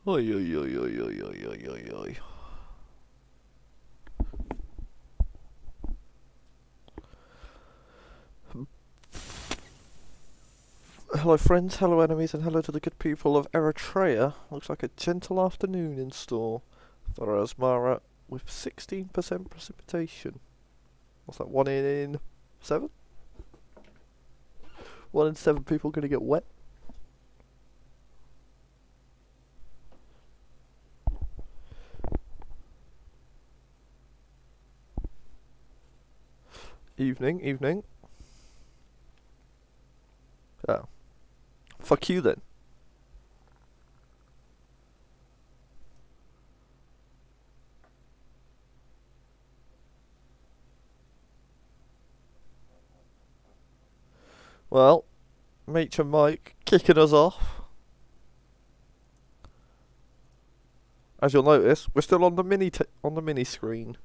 Oi, oi, oi, oi, oi, oi, oi, oi, oi. Hello friends, hello enemies, and hello to the good people of Eritrea. Looks like a gentle afternoon in store for Asmara with 16% precipitation. What's that, 1 in 7? 1 in 7 people gonna get wet? Evening, evening. Oh. Fuck you then. Well, Meech and Mike kicking us off. As you'll notice, we're still on the mini screen.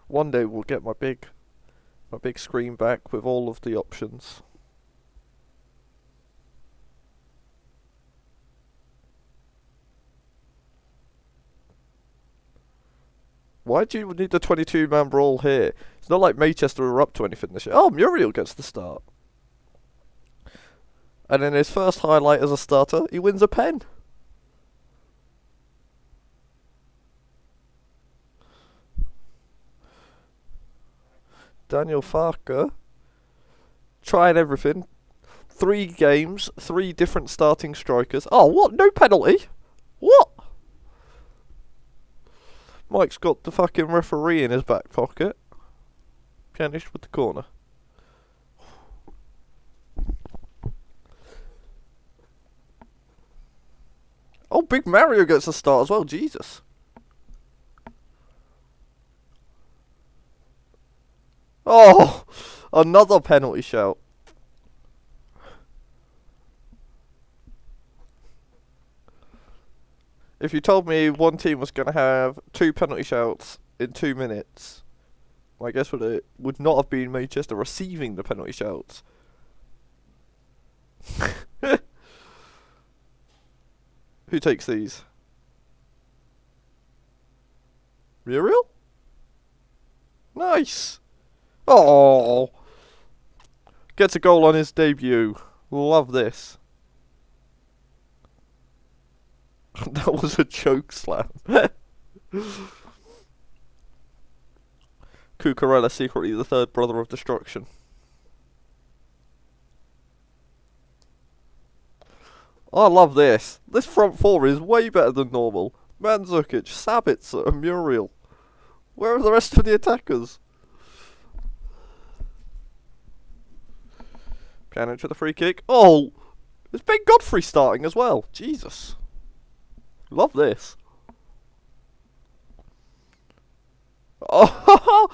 One day we'll get my big screen back with all of the options. Why do you need the 22-man brawl here? It's not like Manchester are up to anything this year. Oh, Muriel gets the start. And in his first highlight as a starter, he wins a pen. Daniel Farker, trying everything. 3 games, 3 different starting strikers. Oh, what? No penalty? What? Mike's got the fucking referee in his back pocket. Pianist with the corner. Oh, Big Mario gets a start as well. Jesus. Oh, another penalty shout. If you told me one team was going to have 2 penalty shouts in 2 minutes, my guess would not have been Manchester receiving the penalty shouts. Who takes these? Muriel? Nice. Oh, gets a goal on his debut. Love this. That was a choke slam. Cucurella secretly the third brother of destruction. I love this. This front four is way better than normal. Mandzukic, Sabitzer, and Muriel. Where are the rest of the attackers? Pjanic with a free kick. Oh! There's Ben Godfrey starting as well. Jesus. Love this. Oh!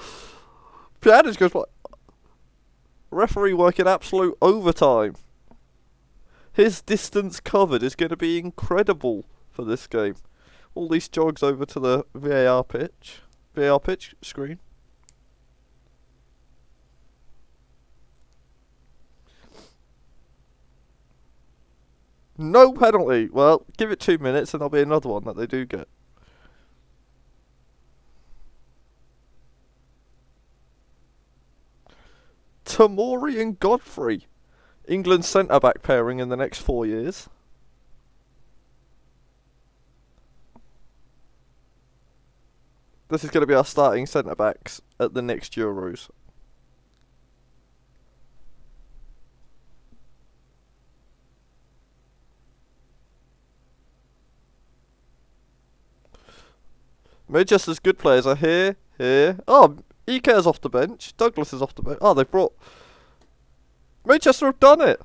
Pjanic goes what? Referee working absolute overtime. His distance covered is going to be incredible for this game. All these jogs over to the VAR pitch screen. No penalty. Well, give it 2 minutes and there'll be another one that they do get. Tamori and Godfrey. England's centre-back pairing in the next 4 years. This is going to be our starting centre-backs at the next Euros. Manchester's good players are here. Oh, Ike's off the bench. Douglas is off the bench. Oh, they've brought... Manchester have done it.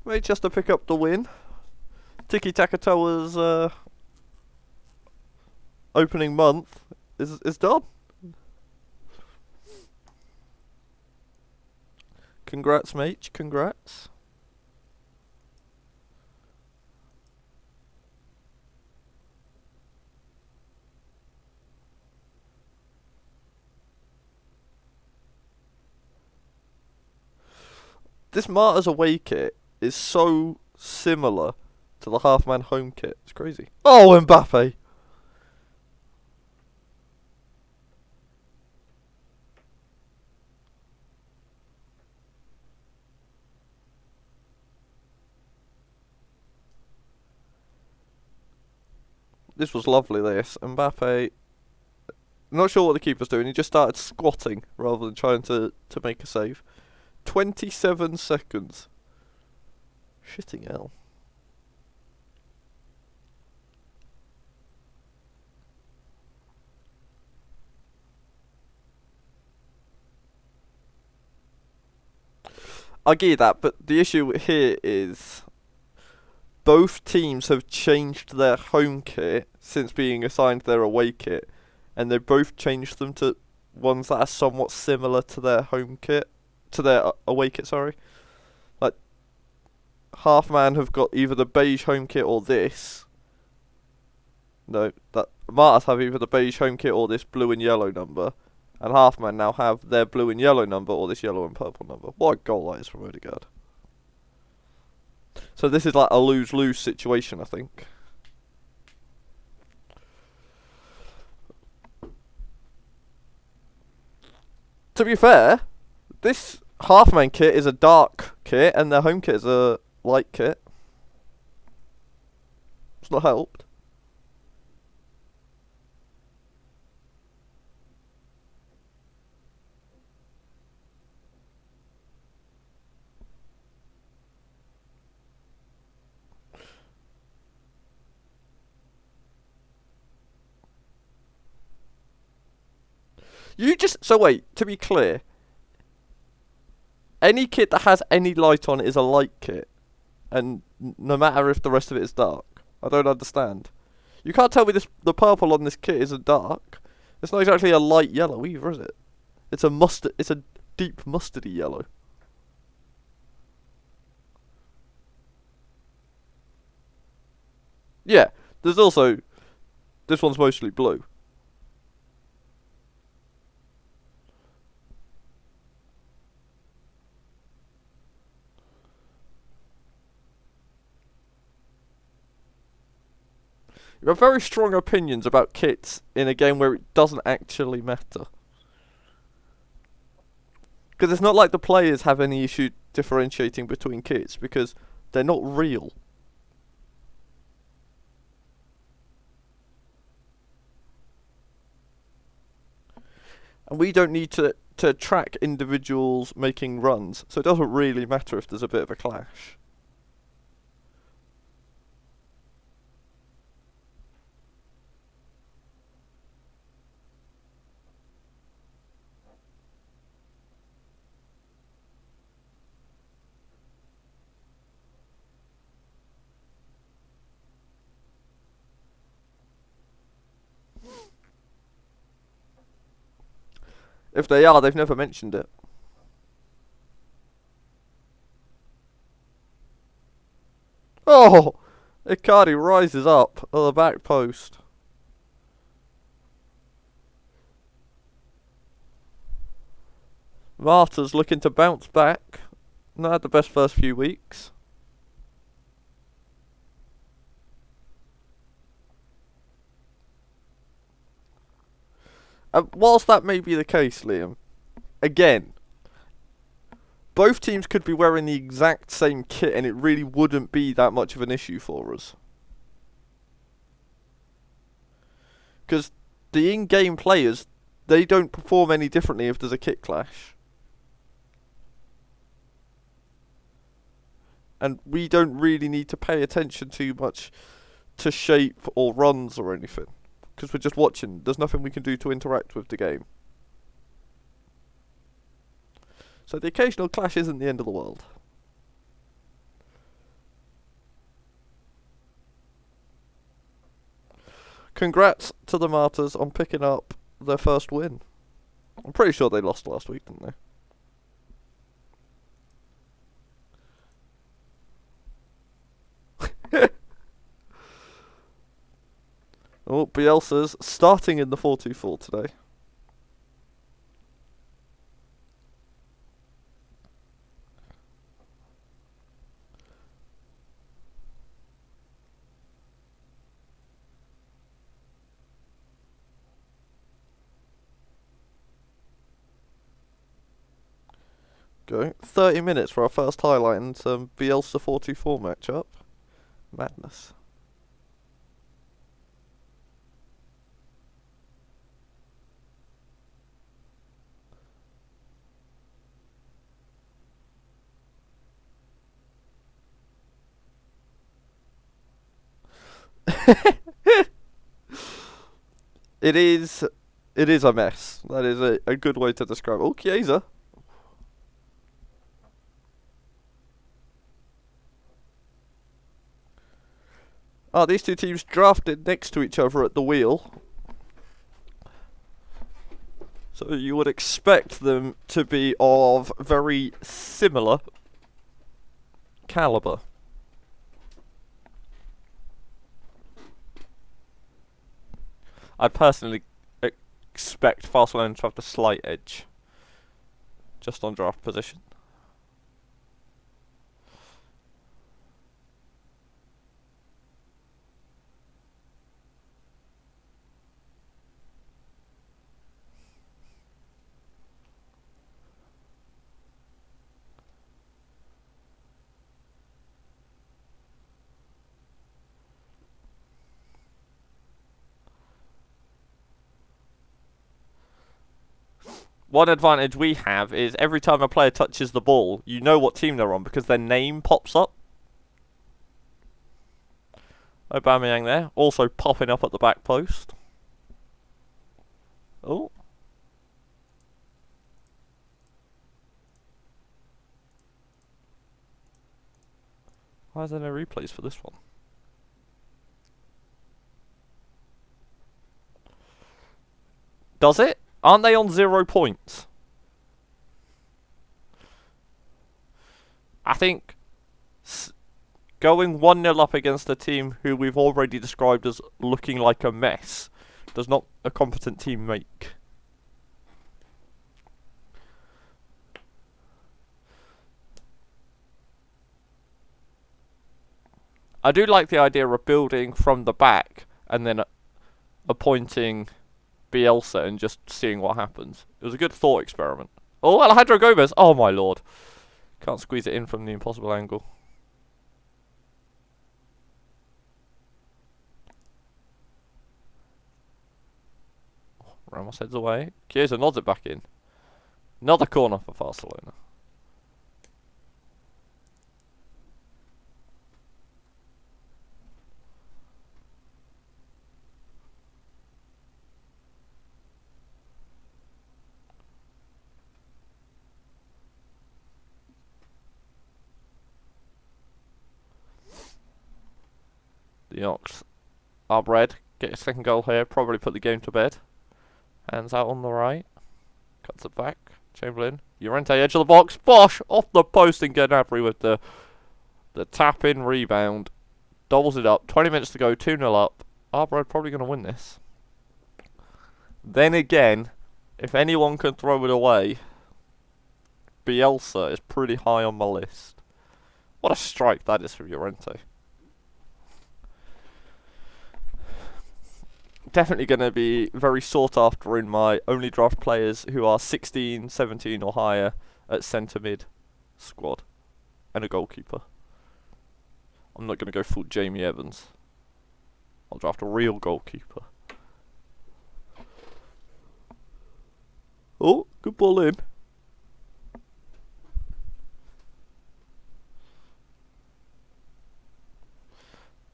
Manchester pick up the win. Tiki Takatoa's opening month is done. Congrats, mate. Congrats. This Martyrs away kit is so similar to the half-man home kit. It's crazy. Oh, Mbappe! This was lovely, this. Mbappe, not sure what the keeper's doing. He just started squatting rather than trying to make a save. 27 seconds. Shitting hell. I get that, but the issue here is both teams have changed their home kit since being assigned their away kit, and they both changed them to ones that are somewhat similar to their home kit, to their away kit, sorry. Like, Half-Man have got either the beige home kit or this. No, that Martyrs have either the beige home kit or this blue and yellow number. And Half-Man now have their blue and yellow number or this yellow and purple number. What a goal that is from Odegaard. So this is like a lose-lose situation, I think. To be fair, this Half-Man kit is a dark kit and their home kit is a light kit. It's not helped. So wait, to be clear, any kit that has any light on it is a light kit, and no matter if the rest of it is dark. I don't understand. You can't tell me the purple on this kit isn't dark. It's not exactly a light yellow either, is it? It's a deep mustardy yellow. Yeah, there's also this one's mostly blue. You have very strong opinions about kits in a game where it doesn't actually matter. Because it's not like the players have any issue differentiating between kits, because they're not real. And we don't need to track individuals making runs, so it doesn't really matter if there's a bit of a clash. If they are, they've never mentioned it. Oh! Icardi rises up at the back post. Martyrs looking to bounce back. Not had the best first few weeks. Whilst that may be the case, Liam, again, both teams could be wearing the exact same kit and it really wouldn't be that much of an issue for us. Because the in-game players, they don't perform any differently if there's a kit clash. And we don't really need to pay attention too much to shape or runs or anything. Because we're just watching. There's nothing we can do to interact with the game. So the occasional clash isn't the end of the world. Congrats to the Martyrs on picking up their first win. I'm pretty sure they lost last week, didn't they? Oh, Bielsa's starting in the 4-2-4 today. go. 30 minutes for our first highlight and some Bielsa 44 matchup. Madness. It is a mess. That is a good way to describe it. Oh, Chiesa. Oh, these two teams drafted next to each other at the wheel. So you would expect them to be of very similar caliber. I'd personally expect Barcelona to have the slight edge, just on draft position. One advantage we have is every time a player touches the ball, you know what team they're on because their name pops up. Aubameyang there, also popping up at the back post. Oh. Why is there no replays for this one? Does it? Aren't they on 0 points? I think going 1-0 up against a team who we've already described as looking like a mess does not a competent team make. I do like the idea of building from the back and then appointing Bielsa and just seeing what happens. It was a good thought experiment. Oh, Alejandro Gomez! Oh my lord. Can't squeeze it in from the impossible angle. Ramos heads away. Chiesa nods it back in. Another corner for Barcelona. The Ox are bred. Get a second goal here. Probably put the game to bed. Hands out on the right. Cuts it back. Chamberlain. Llorente edge of the box. Bosch off the post and Gnabry with the tap in rebound. Doubles it up. 20 minutes to go. 2-0 up. Arbred probably going to win this. Then again, if anyone can throw it away, Bielsa is pretty high on my list. What a strike that is for Llorente. Definitely going to be very sought after in my only draft players who are 16, 17 or higher at centre mid squad. And a goalkeeper. I'm not going to go full Jamie Evans. I'll draft a real goalkeeper. Oh, good ball in.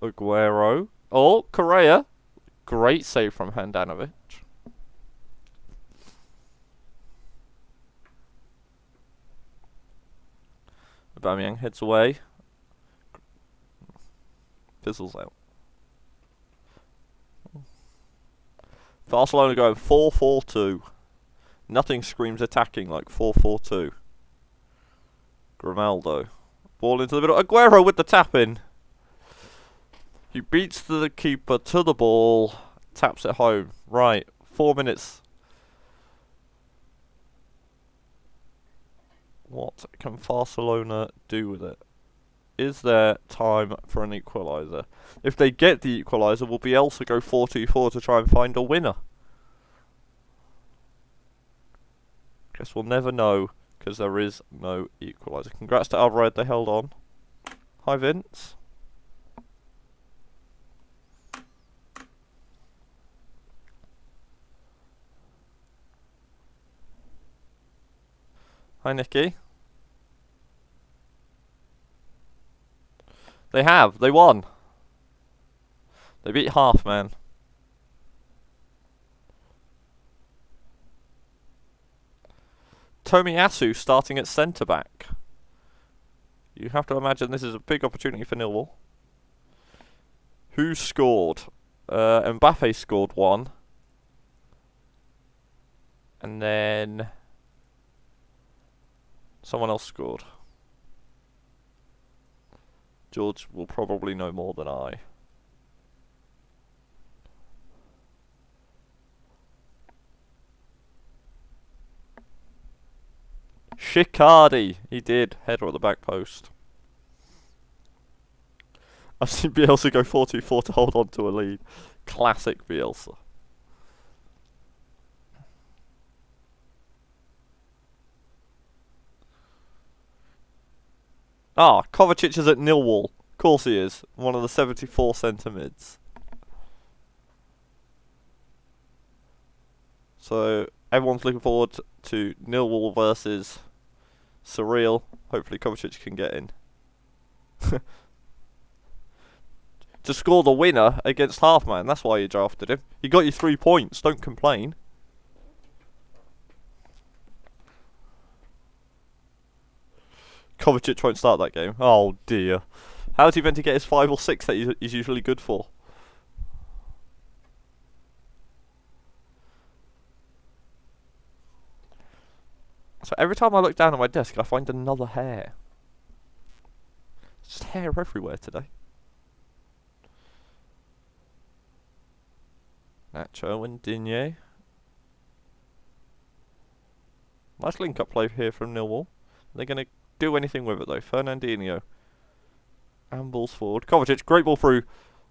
Aguero. Oh, Correa. Great save from Handanovic. Aubameyang heads away. Fizzles out. Barcelona going 4-4-2. Nothing screams attacking like 4-4-2. Grimaldo. Ball into the middle. Aguero with the tap in. He beats the keeper to the ball. Taps it home. Right. 4 minutes. What can Barcelona do with it? Is there time for an equaliser? If they get the equaliser, will Bielsa go 4-2-4 to try and find a winner? Guess we'll never know because there is no equaliser. Congrats to Alvarez, they held on. Hi Vince. Hi Nikki. They have. They won. They beat Half, man. Tomiyasu starting at centre back. You have to imagine this is a big opportunity for Millwall. Who scored? Mbappe scored one. And then someone else scored. George will probably know more than I. Shikardi, he did. Header at the back post. I've seen Bielsa go 4-2-4 to hold on to a lead. Classic Bielsa. Ah, Kovacic is at Millwall. Of course he is. One of the 74 centre mids. So everyone's looking forward to Millwall versus Surreal. Hopefully Kovacic can get in. To score the winner against Halfman, that's why you drafted him. He got you 3 points, don't complain. Kovacic won't start that game. Oh dear. How's he meant to get his 5 or 6 that he's usually good for? So every time I look down at my desk, I find another hair. There's just hair everywhere today. Nacho and Digne. Nice link-up play here from Millwall. They're going to do anything with it though. Fernandinho. Ambles forward. Kovacic, great ball through.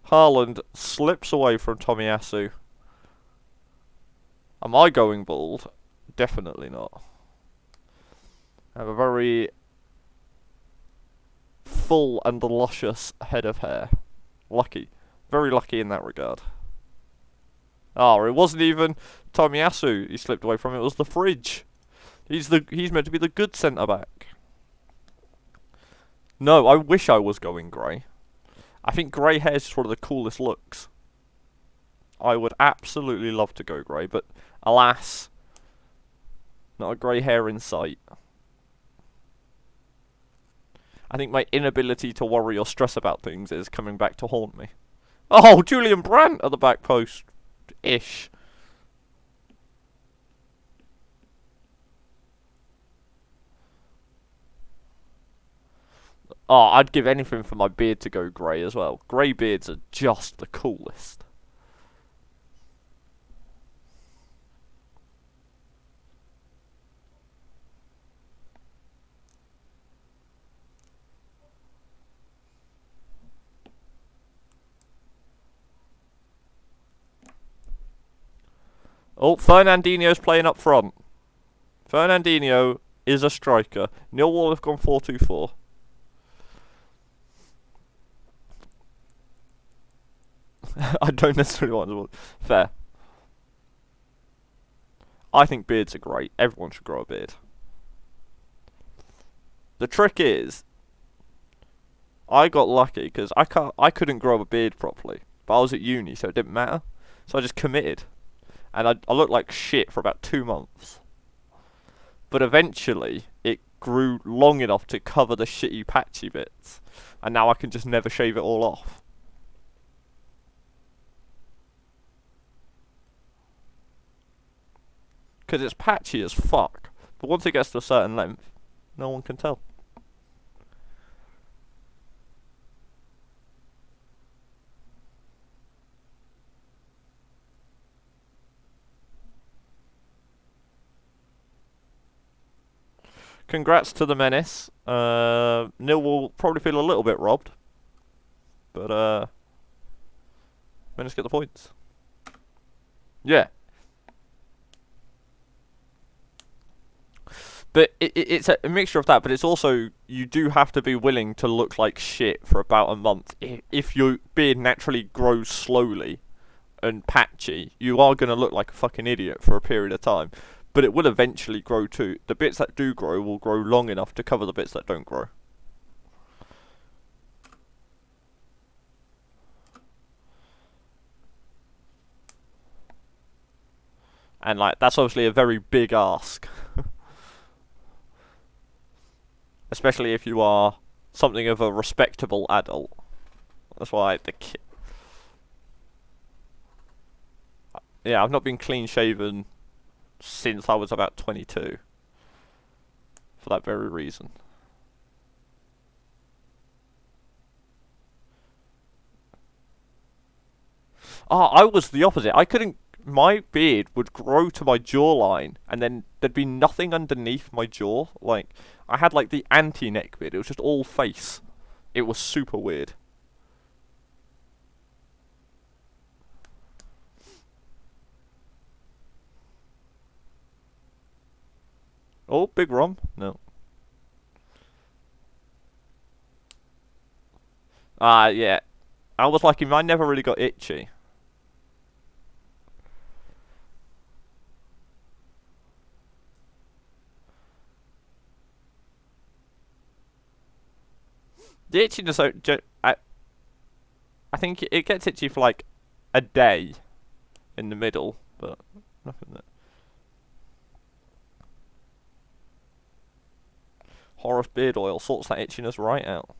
Haaland slips away from Tomiyasu. Am I going bald? Definitely not. I have a very full and luscious head of hair. Lucky. Very lucky in that regard. Oh, it wasn't even Tomiyasu he slipped away from. It was the fridge. He's meant to be the good centre back. No, I wish I was going grey. I think grey hair is just one of the coolest looks. I would absolutely love to go grey, but alas, not a grey hair in sight. I think my inability to worry or stress about things is coming back to haunt me. Oh, Julian Brandt at the back post. Ish. Oh, I'd give anything for my beard to go grey as well. Grey beards are just the coolest. Oh, Fernandinho's playing up front. Fernandinho is a striker. Millwall have gone 4-2-4. I don't necessarily want to. Fair. I think beards are great. Everyone should grow a beard. The trick is, I got lucky because I couldn't grow a beard properly, but I was at uni, so it didn't matter. So I just committed, and I looked like shit for about 2 months. But eventually, it grew long enough to cover the shitty patchy bits, and now I can just never shave it all off. Because it's patchy as fuck, but once it gets to a certain length, no one can tell. Congrats to the Menace. Nil will probably feel a little bit robbed, but Menace get the points. Yeah. But it's a mixture of that, but it's also, you do have to be willing to look like shit for about a month. If your beard naturally grows slowly and patchy, you are going to look like a fucking idiot for a period of time. But it will eventually grow too. The bits that do grow will grow long enough to cover the bits that don't grow. And like, that's obviously a very big ask. Especially if you are something of a respectable adult. That's why yeah, I've not been clean shaven since I was about 22. For that very reason. I was the opposite. I couldn't. My beard would grow to my jawline, and then there'd be nothing underneath my jaw. Like, I had like the anti-neck beard. It was just all face. It was super weird. Oh, big rum? No. Yeah. I was like him. I never really got itchy. The itchiness, I think it gets itchy for like a day in the middle, but nothing that. Horace beard oil sorts that itchiness right out.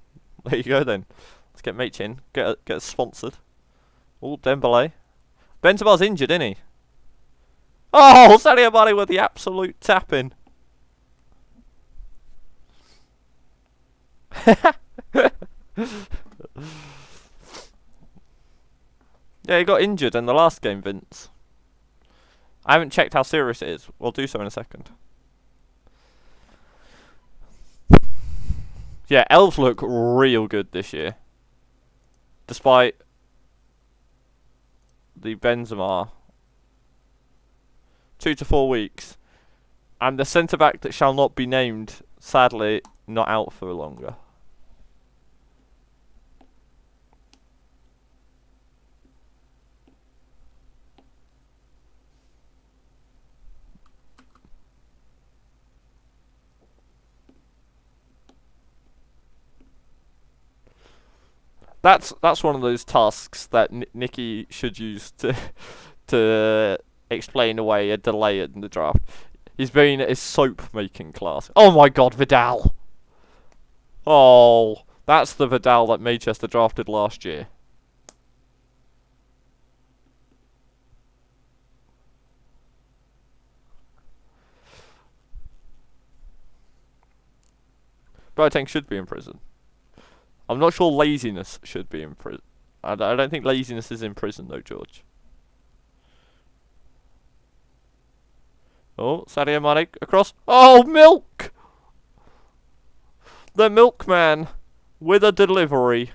There you go then. Let's get Mate in. Get us sponsored. Oh, Dembele. Benzema's injured, isn't he? Oh, Sadio Mane with the absolute tapping. Yeah, he got injured in the last game, Vince. I haven't checked how serious it is. We'll do so in a second. Yeah, elves look real good this year. Despite the Benzema 2 to 4 weeks. And the centre-back that shall not be named, sadly, not out for longer. That's one of those tasks that Nicky should use to explain away a delay in the draft. He's been at his soap making class. Oh my god, Vidal! Oh, that's the Vidal that Manchester drafted last year. Boateng should be in prison. I'm not sure laziness should be in prison. I don't think laziness is in prison though, George. Oh, Sadio Mane across. Oh, milk! The milkman with a delivery.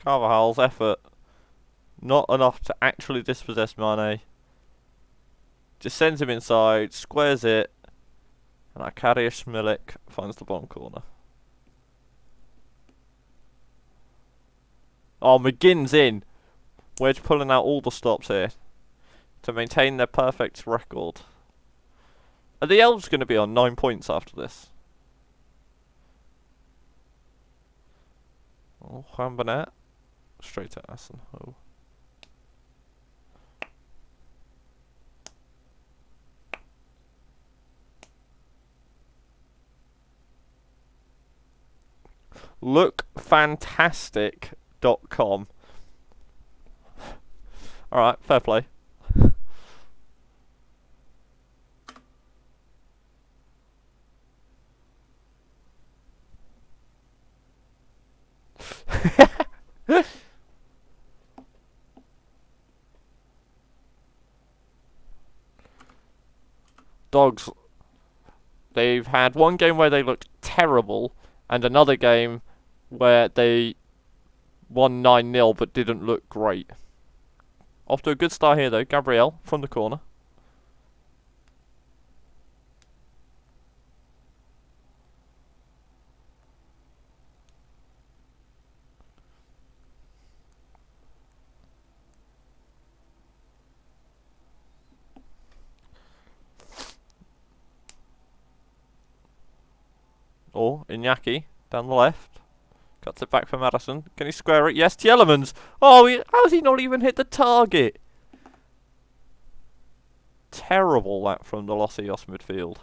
Carvajal's effort. Not enough to actually dispossess Mane. Just sends him inside, squares it, and Arkadiusz Milik finds the bottom corner. Oh, McGinn's in. Wedge pulling out all the stops here to maintain their perfect record. Are the Elves going to be on 9 points after this? Oh, Juan Bernat. Straight at Assen. Oh. Lookfantastic.com. Alright, fair play. Dogs. They've had one game where they looked terrible, and another game where they won 9-0 but didn't look great. Off to a good start here though. Gabriel from the corner. Or Iñaki down the left. Cuts it back for Madison. Can he square it? Yes, Tielemans. Oh, how's he not even hit the target? Terrible that from the Los Ios midfield.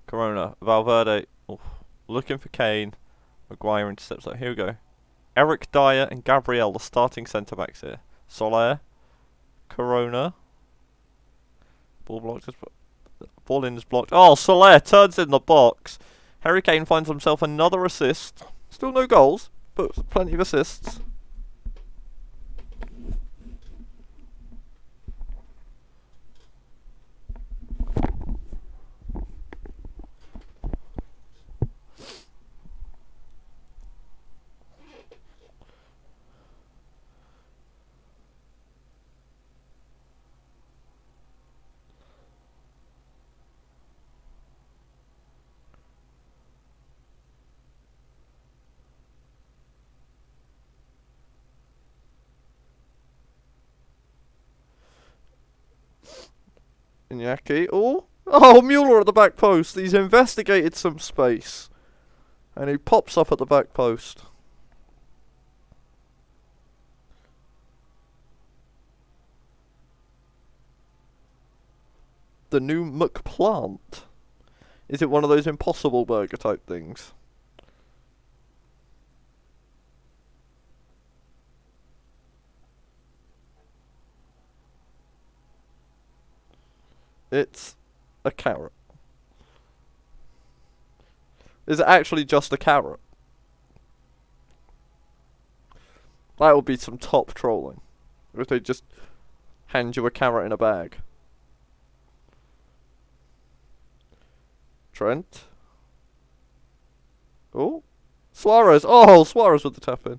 Corona, Valverde, looking for Kane. Maguire intercepts that. Here we go. Eric Dyer and Gabriel, the starting centre backs here. Soler, Corona. Ball blocked. Ball in is blocked. Oh, Soler turns in the box. Harry Kane finds himself another assist. Still no goals, but plenty of assists. Iñaki. Oh, Mueller at the back post. He's investigated some space. And he pops up at the back post. The new McPlant. Is it one of those Impossible Burger type things? It's a carrot. Is it actually just a carrot? That would be some top trolling. If they just hand you a carrot in a bag. Trent. Oh. Suarez. Oh, Suarez with the tap in.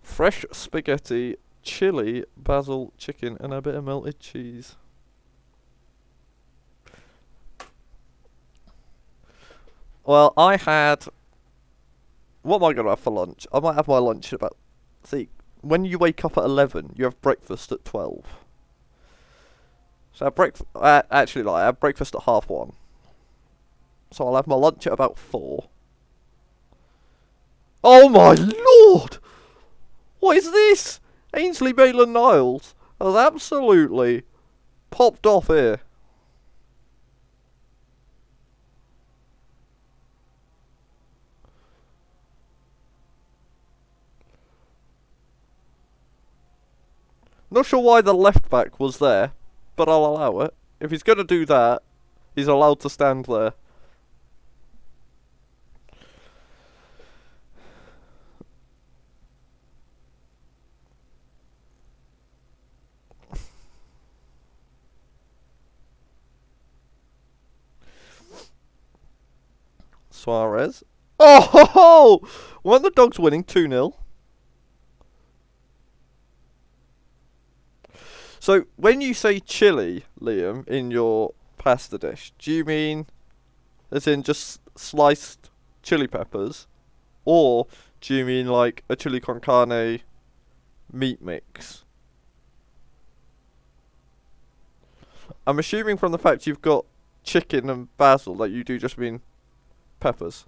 Fresh spaghetti, chili, basil, chicken, and a bit of melted cheese. Well, I had... What am I going to have for lunch? I might have my lunch at about... See, when you wake up at 11, you have breakfast at 12. So I have breakfast... actually, I have breakfast at 1:30. So I'll have my lunch at about 4. Oh my lord! What is this? Ainsley Maitland-Niles has absolutely popped off here. Not sure why the left back was there, but I'll allow it. If he's going to do that, he's allowed to stand there. Suarez. Oh ho ho! Weren't the Dogs winning 2-0? So, when you say chili, Liam, in your pasta dish, do you mean as in just sliced chili peppers? Or do you mean like a chili con carne meat mix? I'm assuming from the fact you've got chicken and basil that you do just mean peppers.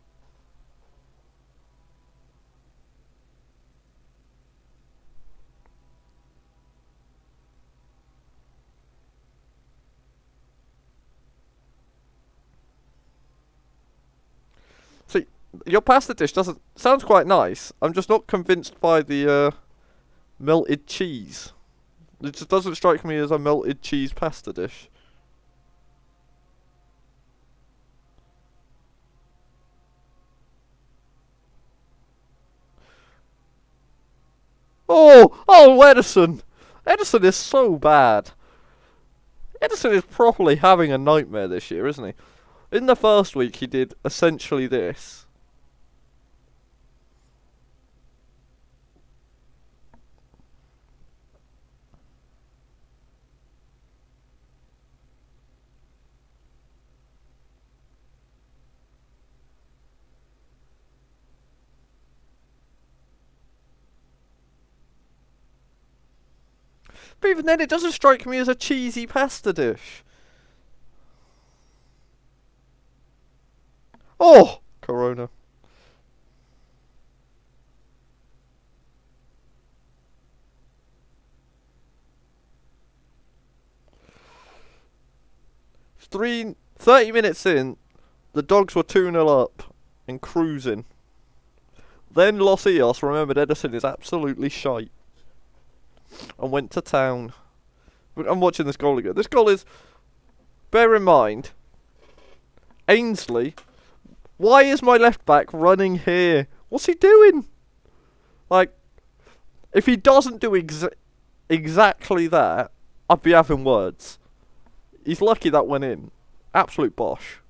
Your pasta dish doesn't sounds quite nice. I'm just not convinced by the melted cheese. It just doesn't strike me as a melted cheese pasta dish. Oh, Edison! Edison is so bad. Edison is properly having a nightmare this year, isn't he? In the first week, he did essentially this. But even then, it doesn't strike me as a cheesy pasta dish. Oh! Corona. Three, 30 minutes in, the dogs were 2-0 up and cruising. Then Los Eos remembered Edison is absolutely shite and went to town. I'm watching this goal again. This goal is, bear in mind, Ainsley. Why is my left back running here? What's he doing? Like, if he doesn't do exactly that, I'd be having words. He's lucky that went in. Absolute bosh.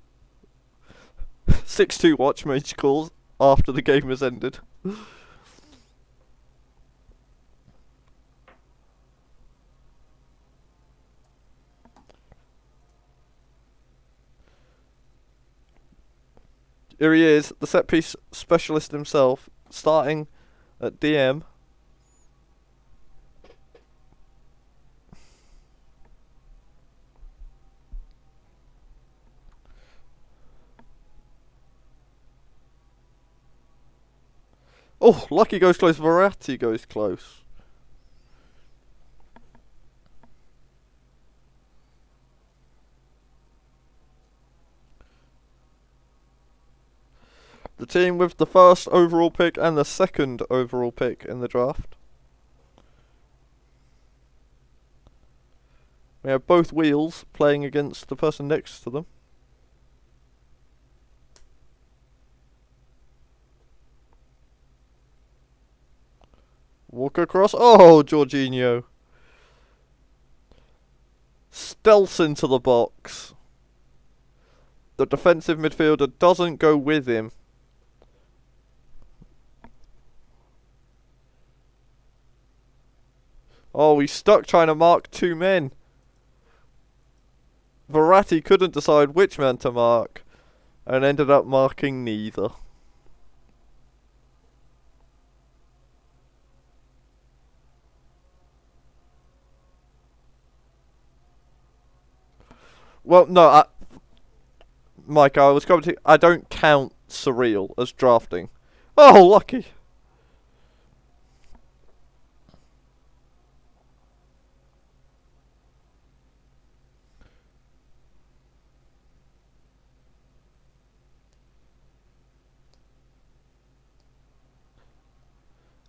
6-2 watch match calls after the game has ended. Here he is, the set piece specialist himself, starting at DM. Oh, Lucky goes close, Verratti goes close. The team with the first overall pick and the second overall pick in the draft. We have both wheels playing against the person next to them. Walk across. Oh, Jorginho. Stealths into the box. The defensive midfielder doesn't go with him. Oh, he's stuck trying to mark two men. Verratti couldn't decide which man to mark and ended up marking neither. Well, no, Mike, I was commenting. I don't count surreal as drafting. Oh, lucky.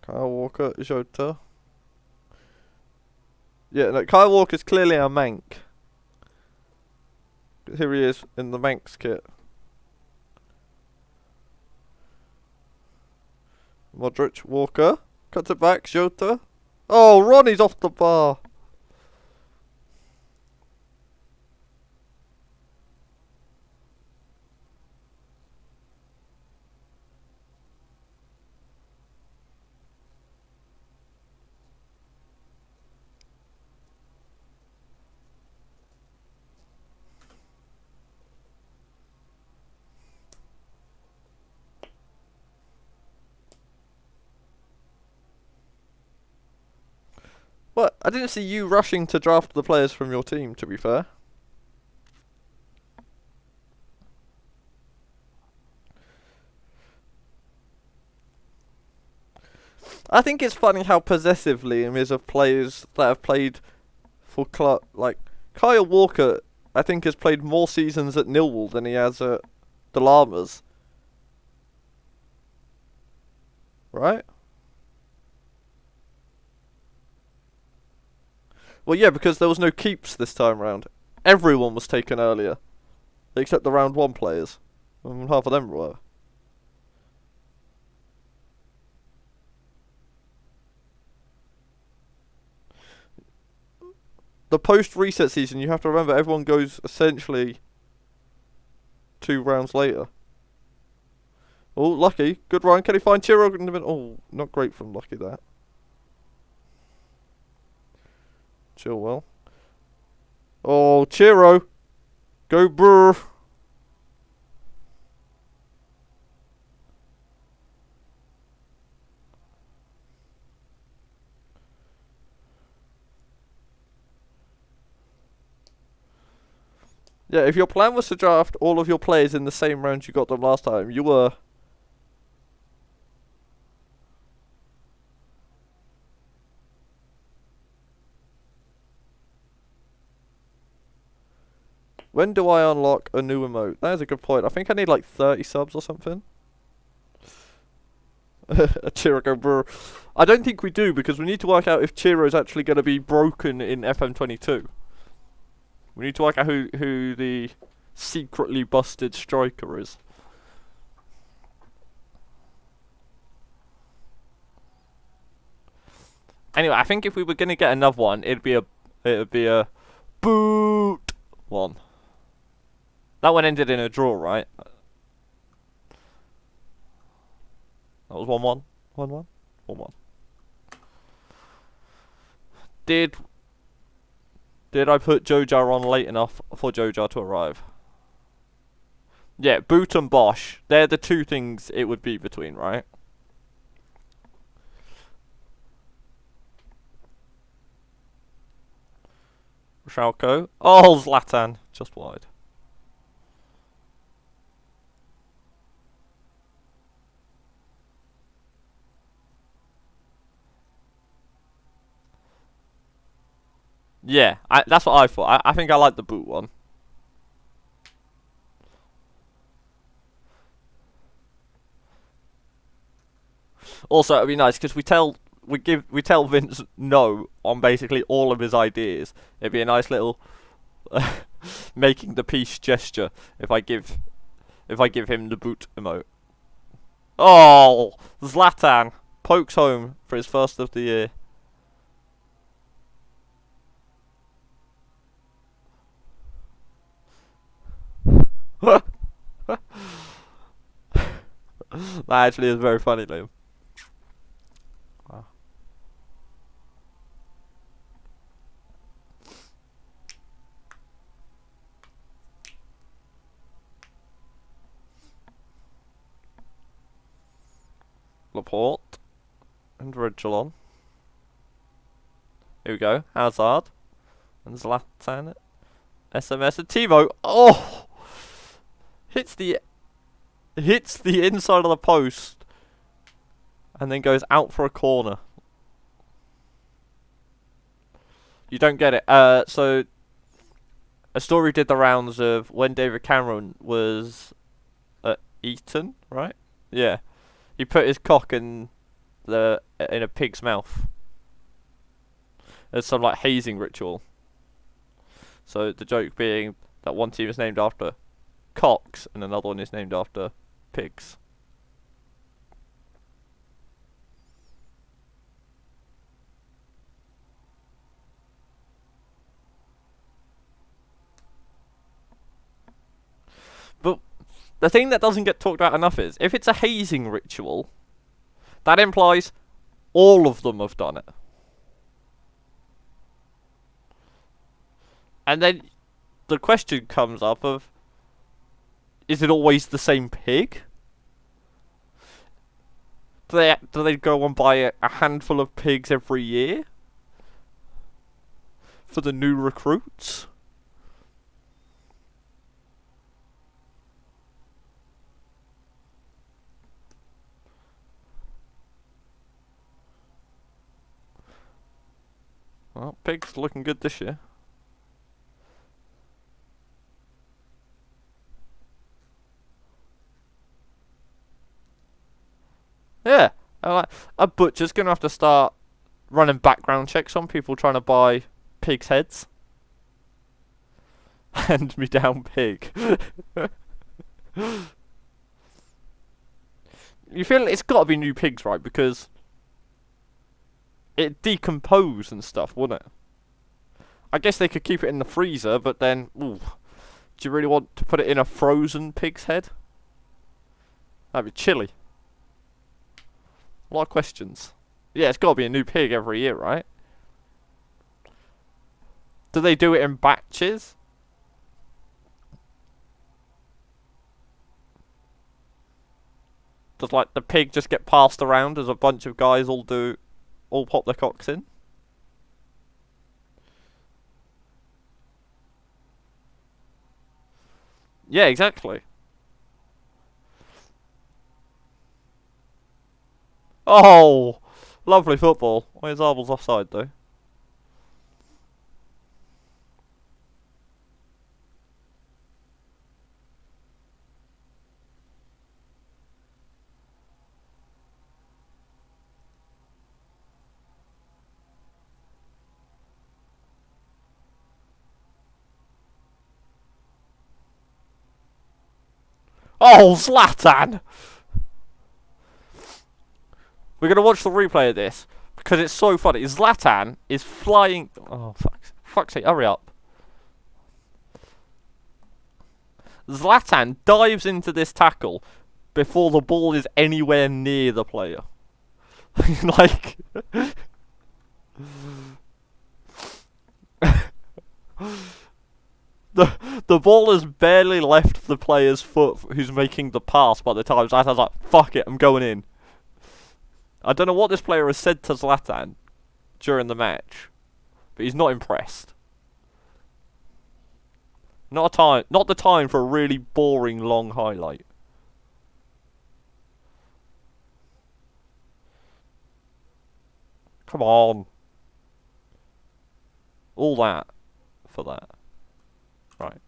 Kyle Walker, Jota. Yeah, no, Kyle Walker's clearly a Mank. Here he is in the Manx kit. Modric, Walker. Cuts it back, Jota. Oh, Ronnie's off the bar. What? I didn't see you rushing to draft the players from your team, to be fair. I think it's funny how possessive Liam is of players that have played for like Kyle Walker. I think has played more seasons at Millwall than he has at the Llamas. right? Well, yeah, because there was no keeps this time round. Everyone was taken earlier, except the round 1 players. And half of them were. The post-reset season, you have to remember, everyone goes essentially 2 rounds later. Oh, Lucky. Good run. Can he find Chiro in the middle? Oh, not great from Lucky, that. Chilwell. Oh, Chiro. Go brr. Yeah, if your plan was to draft all of your players in the same round you got them last time, you were. When do I unlock a new emote? That is a good point. I think I need like 30 subs or something. A Chiro go brr. I don't think we do, because we need to work out if Chiro's actually going to be broken in FM22. We need to work out who the secretly busted striker is. Anyway, I think if we were going to get another one, it'd be a boot one. That one ended in a draw, right? That was 1-1. 1-1. 1-1. Did I put Jojar on late enough for Jojar to arrive? Yeah, Boot and Bosch. They're the two things it would be between, right? Rochalko. Oh, Zlatan. Just wide. Yeah, that's what I thought. I think I like the Boot one. Also, it'd be nice because we tell Vince no on basically all of his ideas. It'd be a nice little making the peace gesture if I give him the boot emote. Oh, Zlatan pokes home for his first of the year. That actually is very funny, Liam. Wow. Laporte and Reguilon. Here we go. Hazard and Zlatan. SMS and Timo. Oh, hits the inside of the post and then goes out for a corner. You don't get it. So a story did the rounds of when David Cameron was at Eton, right? Yeah. He put his cock in a pig's mouth. There's some like hazing ritual. So the joke being that one team is named after cocks and another one is named after pigs. But the thing that doesn't get talked about enough is, if it's a hazing ritual, that implies all of them have done it. And then the question comes up of, is it always the same pig? Do they go and buy a handful of pigs every year for the new recruits? Well, pigs looking good this year. Yeah. A butcher's gonna have to start running background checks on people trying to buy pigs' heads. Hand me down, pig. You feel it's got to be new pigs, right? Because it decompose and stuff, wouldn't it? I guess they could keep it in the freezer, but then, ooh, do you really want to put it in a frozen pig's head? That'd be chilly. A lot of questions. Yeah, it's got to be a new pig every year, right? Do they do it in batches? Does like the pig just get passed around as a bunch of guys all pop their cocks in? Yeah, exactly. Oh, lovely football. Where's Arbel's offside though? Oh, Zlatan! We're gonna watch the replay of this because it's so funny. Zlatan is flying. Oh, fuck's sake! Hurry up. Zlatan dives into this tackle before the ball is anywhere near the player. Like. The ball has barely left the player's foot who's making the pass by the time Zlatan's like, fuck it, I'm going in. I don't know what this player has said to Zlatan during the match, but he's not impressed. Not the time for a really boring long highlight. Come on. All that for that. Right.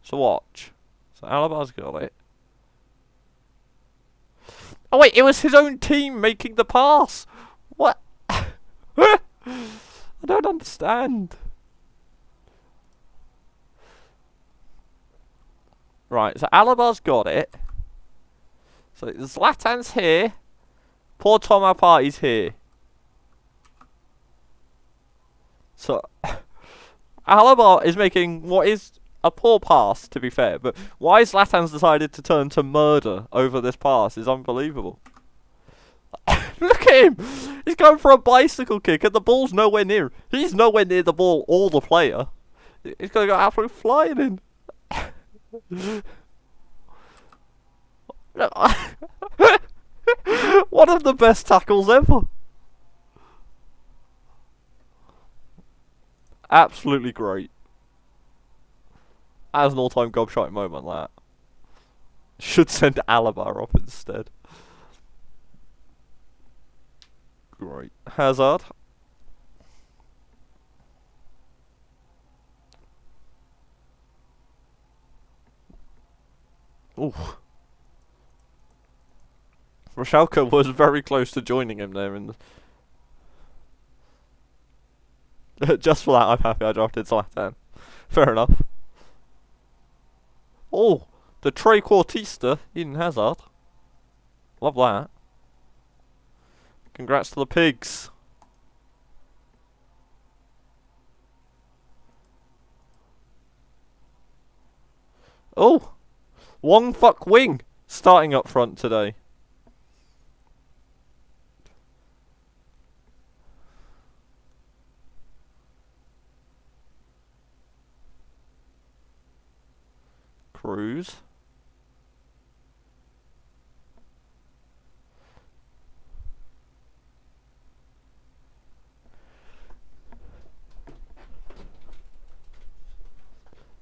So watch. So Alabar's got it. Oh wait, it was his own team making the pass. What? I don't understand. Right, so Alabar's got it. So Zlatan's here. Poor Tom Party's here. So Alabar is making what is a poor pass, to be fair, but why Zlatan's decided to turn to murder over this pass is unbelievable. Look at him! He's going for a bicycle kick and the ball's nowhere near. He's nowhere near the ball or the player. He's going to go absolutely flying in. One of the best tackles ever. Absolutely great. As an all-time Gobshite moment, that. Should send Alabar up instead. Great. Hazard. Ooh. Rochalka was very close to joining him there in the just for that, I'm happy I drafted Zlatan. Fair enough. Oh, the Trequartista Eden Hazard. Love that. Congrats to the pigs. Oh, Wong Fuck Wing starting up front today. Cruz.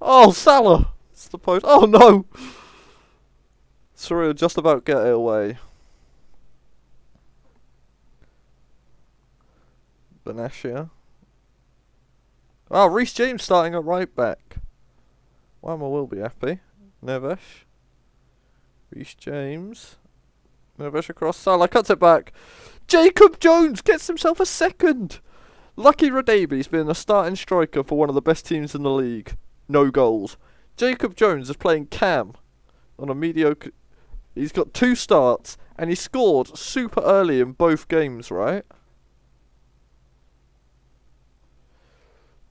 Oh, Salah! It's the post. Oh no! Sorry, just about get it away. Benatia. Oh, Reece James starting at right back. Whamma will be happy. Neves. Reece James. Innovation cross. Salah cuts it back. Jacob Jones gets himself a second. Lucky Radaby's been a starting striker for one of the best teams in the league. No goals. Jacob Jones is playing cam on a mediocre. He's got 2 starts and he scored super early in both games, right?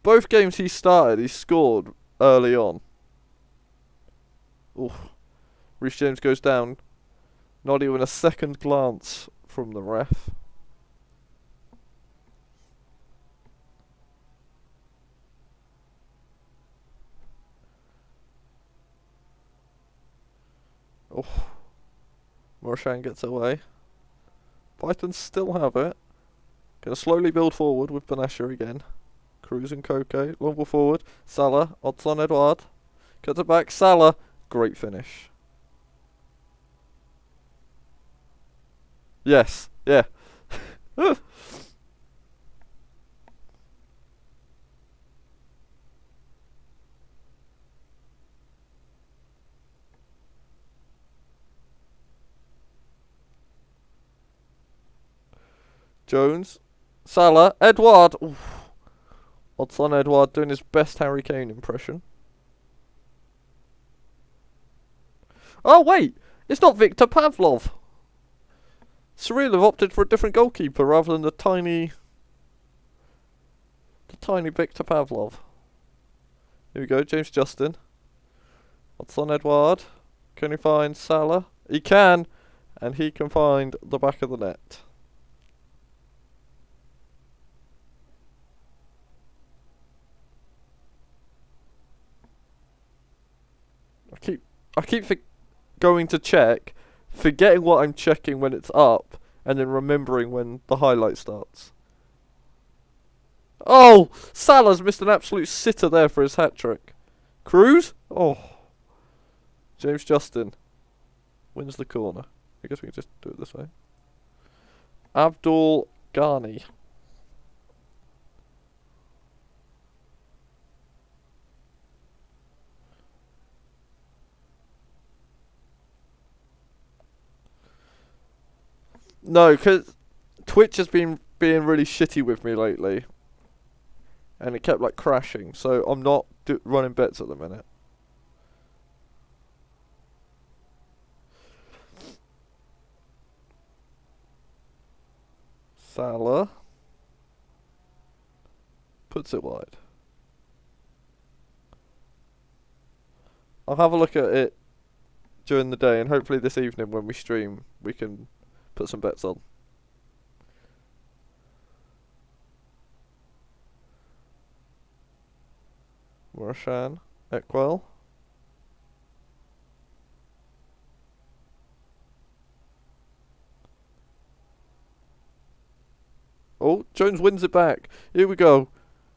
Both games he started, he scored early on. Oof. Reece James goes down. Not even a second glance from the ref. Oh. Morshan gets away. Pythons still have it. Gonna slowly build forward with Banasha again. Cruz and Coco. Long ball forward. Salah. Odds on Edouard. Cuts it back. Salah. Great finish. Yes. Yeah. Jones. Salah. Edouard. Oof. Odds on Edouard doing his best Harry Kane impression. Oh, wait. It's not Victor Pavlov. Surreal have opted for a different goalkeeper rather than the tiny Victor Pavlov. Here we go, James Justin. What's on Edouard? Can he find Salah? He can, and he can find the back of the net. I keep going to check, forgetting what I'm checking when it's up, and then remembering when the highlight starts. Oh! Salah's missed an absolute sitter there for his hat-trick. Cruz? Oh. James Justin wins the corner. I guess we can just do it this way. Abdul Ghani. No, because Twitch has been being really shitty with me lately. And it kept like crashing, so I'm not running bets at the minute. Salah puts it wide. I'll have a look at it during the day, and hopefully this evening when we stream we can put some bets on. Morshan, Ekwell. Oh, Jones wins it back. Here we go.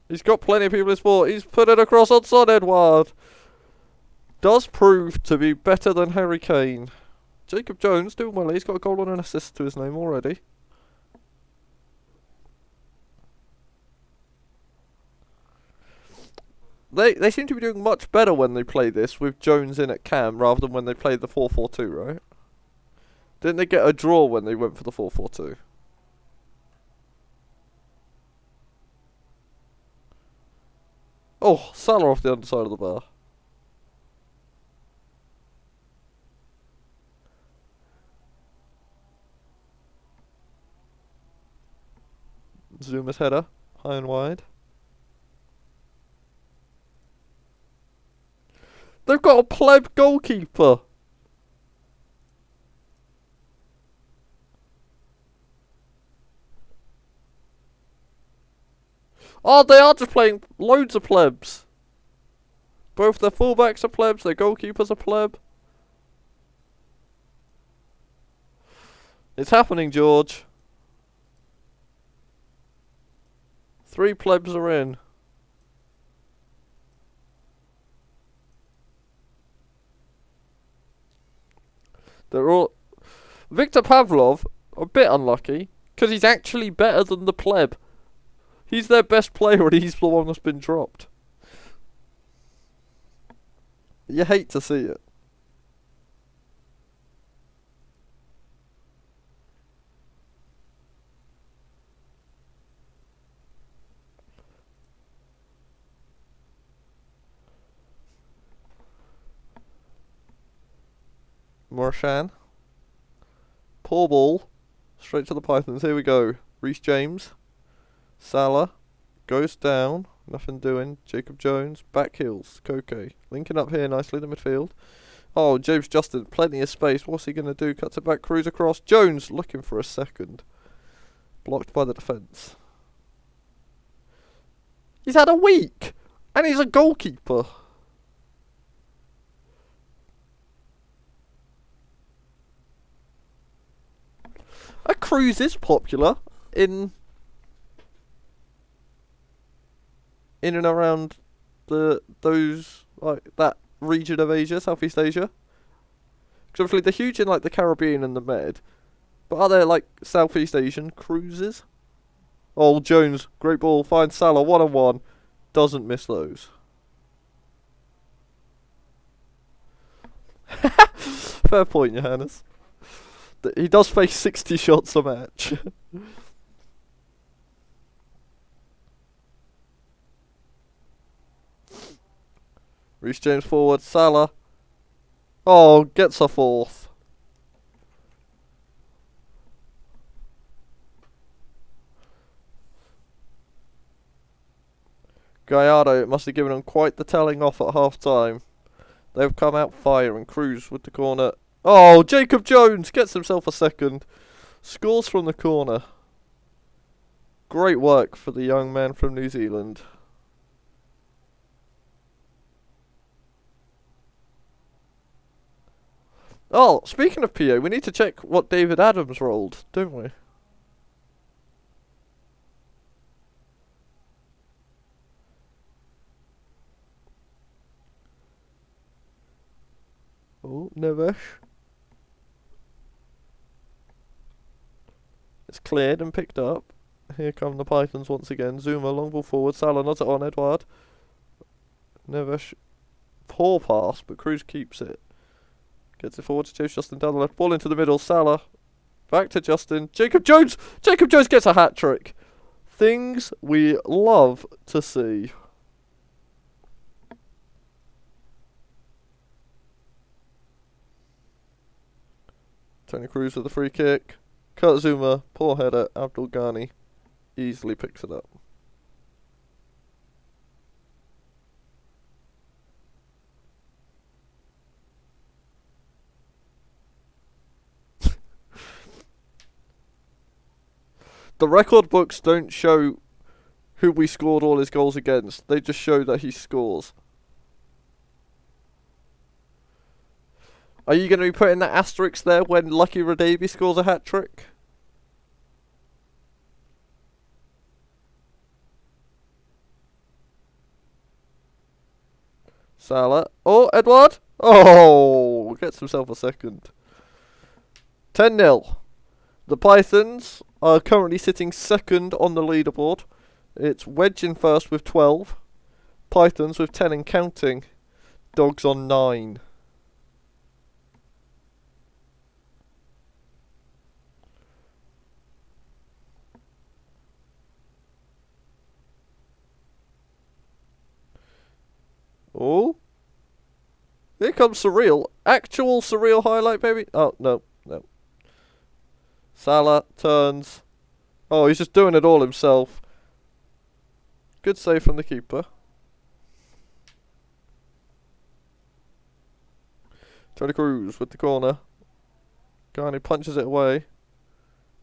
He's got plenty of people in sport. He's put it across on Son Edouard. Does prove to be better than Harry Kane. Jacob Jones doing well. He's got a goal and an assist to his name already. They seem to be doing much better when they play this with Jones in at cam rather than when they played the 4-4-2, right? Didn't they get a draw when they went for the 4-4-2? Oh, Salah off the underside of the bar. Zuma's header, high and wide. They've got a pleb goalkeeper. Oh, they are just playing loads of plebs. Both their fullbacks are plebs, their goalkeepers are pleb. It's happening, George. 3 plebs are in. They're all... Victor Pavlov, a bit unlucky, because he's actually better than the pleb. He's their best player and he's the one that's been dropped. You hate to see it. Morshan. Poor ball. Straight to the Pythons. Here we go. Reece James. Salah. Goes down. Nothing doing. Jacob Jones. Back heels. Koke. Linking up here nicely in the midfield. Oh, James Justin. Plenty of space. What's he going to do? Cuts it back. Cruise across. Jones looking for a second. Blocked by the defence. He's had a week. And he's a goalkeeper. A cruise is popular in and around those like that region of Asia, Southeast Asia. Because obviously they're huge in like the Caribbean and the Med, but are there like Southeast Asian cruises? Oh, Jones, great ball, finds Salah 1-on-1, doesn't miss those. Fair point, Johannes. He does face 60 shots a match. Reece James forward, Salah. Oh, gets a fourth. Gallardo must have given them quite the telling off at half time. They've come out firing. Cruz with the corner. Oh, Jacob Jones gets himself a second. Scores from the corner. Great work for the young man from New Zealand. Oh, speaking of PA, we need to check what David Adams rolled, don't we? Oh, Nevesh. It's cleared and picked up. Here come the Pythons once again. Zuma, long ball forward. Salah nods it on Edouard. Nevesh. Poor pass, but Cruz keeps it. Gets it forward to James Justin down the left. Ball into the middle. Salah. Back to Justin. Jacob Jones! Jacob Jones gets a hat-trick. Things we love to see. Tony Cruz with the free kick. Kurt Zuma, poor header. Abdul Ghani easily picks it up. The record books don't show who we scored all his goals against. They just show that he scores. Are you going to be putting that asterisk there when Lucky Radabi scores a hat-trick? Salah. Oh, Edouard. Oh, gets himself a second. 10-0. The Pythons are currently sitting second on the leaderboard. It's Wedge in first with 12. Pythons with 10 and counting. Dogs on 9. Oh. Here comes Surreal. Actual Surreal highlight, baby. Oh, no. No. Salah turns. Oh, he's just doing it all himself. Good save from the keeper. Tony Cruz with the corner. Ghani punches it away.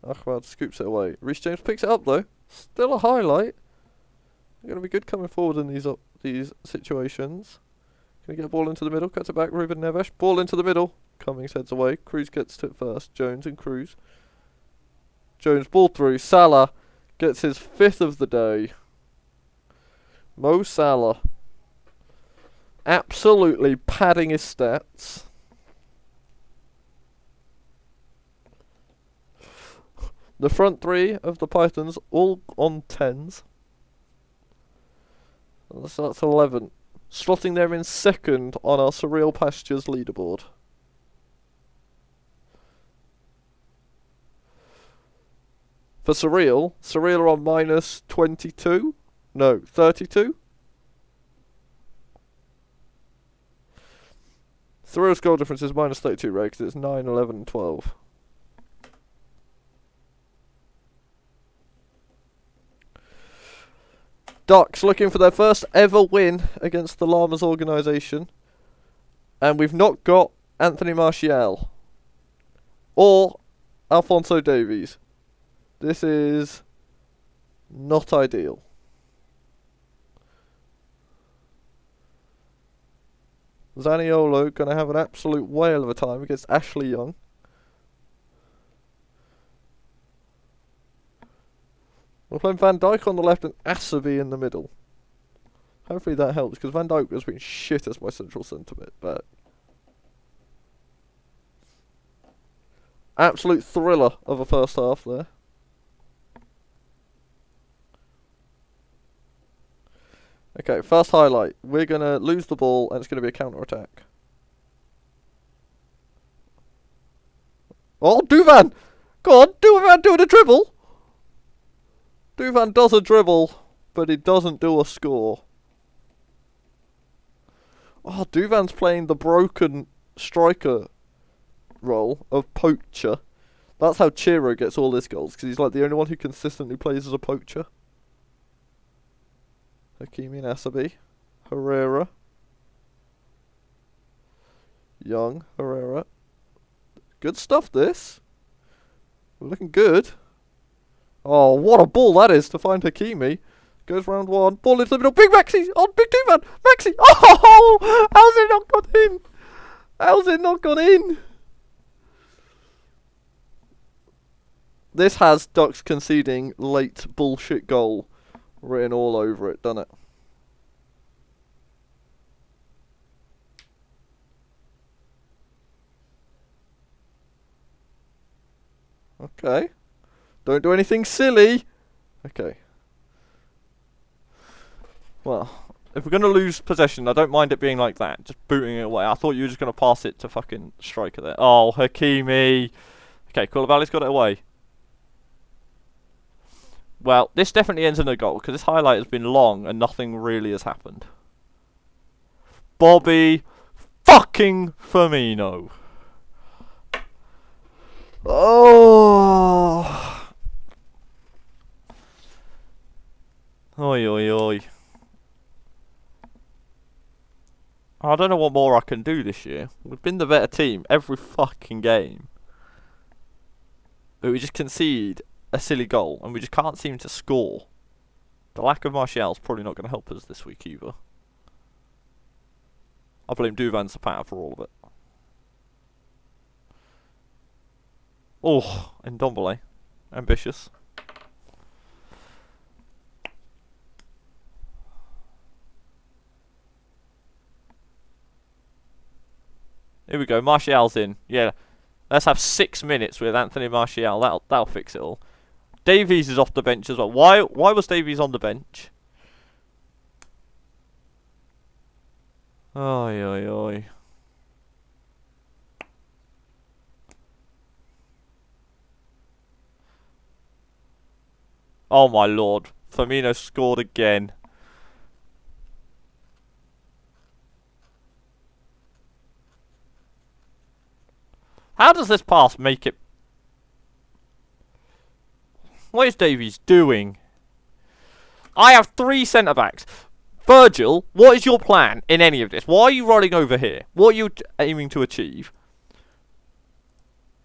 Ahmad scoops it away. Reece James picks it up though. Still a highlight. They're going to be good coming forward in these situations. Can he get a ball into the middle? Cuts it back. Ruben Neves. Ball into the middle. Cummings heads away. Cruz gets to it first. Jones and Cruz. Jones ball through. Salah gets his 5th of the day. Mo Salah. Absolutely padding his stats. The front three of the Pythons all on 10s. So that's 11. Slotting them in second on our Surreal Pastures leaderboard. For Surreal are on minus 22? No, 32? Throws goal difference is minus 32, right? Because it's 9, 11, and 12. Ducks looking for their first ever win against the Llamas organisation. And we've not got Anthony Martial. Or Alphonso Davies. This is not ideal. Zaniolo going to have an absolute whale of a time against Ashley Young. We're playing Van Dijk on the left and Asabi in the middle. Hopefully that helps, because Van Dijk has been shit as my central centre mid, but absolute thriller of a first half there. Okay, first highlight. We're going to lose the ball and it's going to be a counter-attack. Oh, Duvan! Go on, Duvan doing a dribble! Duvan does a dribble, but he doesn't do a score. Oh, Duvan's playing the broken striker role of poacher. That's how Chiro gets all his goals, because he's like the only one who consistently plays as a poacher. Hakimi and Asabi. Herrera. Young, Herrera. Good stuff, this. We're looking good. Oh, what a ball that is to find Hakimi. Goes round one. Ball into the middle. Big Maxi. On Big Duvan. Maxi. Oh, how's it not gone in? How's it not gone in? This has Ducks conceding late bullshit goal written all over it, doesn't it? Okay. Don't do anything silly. Okay. Well, if we're going to lose possession, I don't mind it being like that. Just booting it away. I thought you were just going to pass it to fucking striker there. Oh, Hakimi. Okay, Koulibaly's got it away. Well, this definitely ends in a goal, because this highlight has been long and nothing really has happened. Bobby fucking Firmino. Oh. Oi, oi, oi. I don't know what more I can do this year. We've been the better team every fucking game. But we just concede a silly goal and we just can't seem to score. The lack of Martial's probably not going to help us this week either. I blame Duvan Zapata for all of it. Oh, and Ndombele. Ambitious. Here we go, Martial's in. Yeah, let's have 6 minutes with Anthony Martial. That'll fix it all. Davies is off the bench as well. Why was Davies on the bench? Oi, oi, oi. Oh my lord. Firmino scored again. How does this pass make it? What is Davies doing? I have 3 centre-backs. Virgil, what is your plan in any of this? Why are you running over here? What are you aiming to achieve?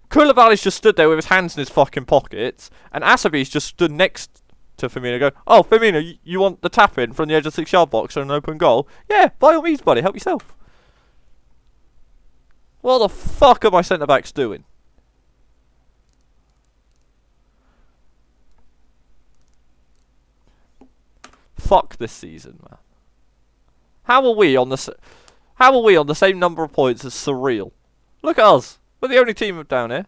Koulibaly's just stood there with his hands in his fucking pockets, and Asabi's just stood next to Firmino going, oh, Firmino, you want the tap-in from the edge of the 6-yard box or an open goal? Yeah, by all means, buddy, help yourself. What the fuck are my centre-backs doing? Fuck this season, man. How are we on the same number of points as Surreal? Look at us. We're the only team down here.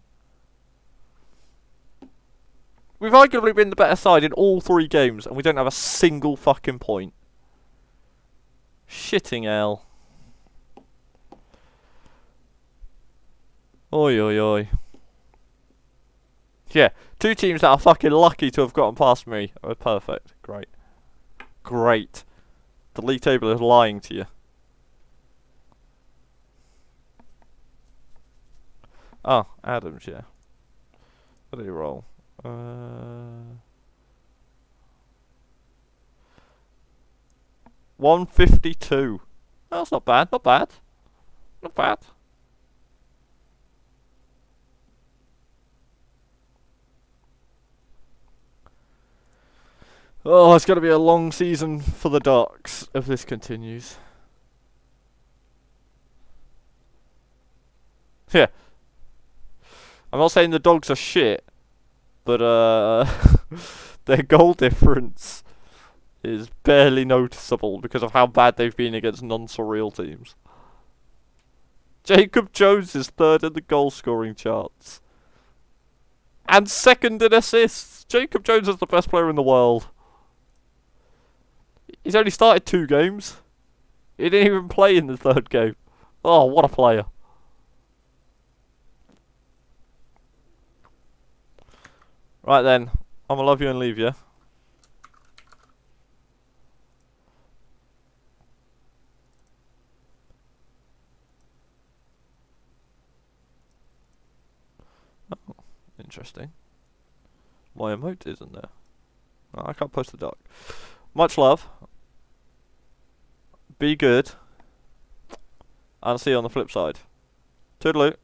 We've arguably been the better side in all 3 games, and we don't have a single fucking point. Shitting hell. Oi, oi, oi. Yeah, 2 teams that are fucking lucky to have gotten past me. Oh, perfect. Great. Great. The league table is lying to you. Oh, Adams, yeah. What did he roll? 152. Oh, that's not bad, not bad. Not bad. Oh, it's going to be a long season for the Ducks if this continues. Yeah. I'm not saying the Dogs are shit, but their goal difference is barely noticeable because of how bad they've been against non-surreal teams. Jacob Jones is third in the goal scoring charts. And second in assists. Jacob Jones is the best player in the world. He's only started 2 games. He didn't even play in the 3rd game. Oh, what a player. Right then, I'm gonna love you and leave you. Oh, interesting. My emote isn't there. Oh, I can't post the doc. Much love. Be good. And I'll see you on the flip side. Toodaloo.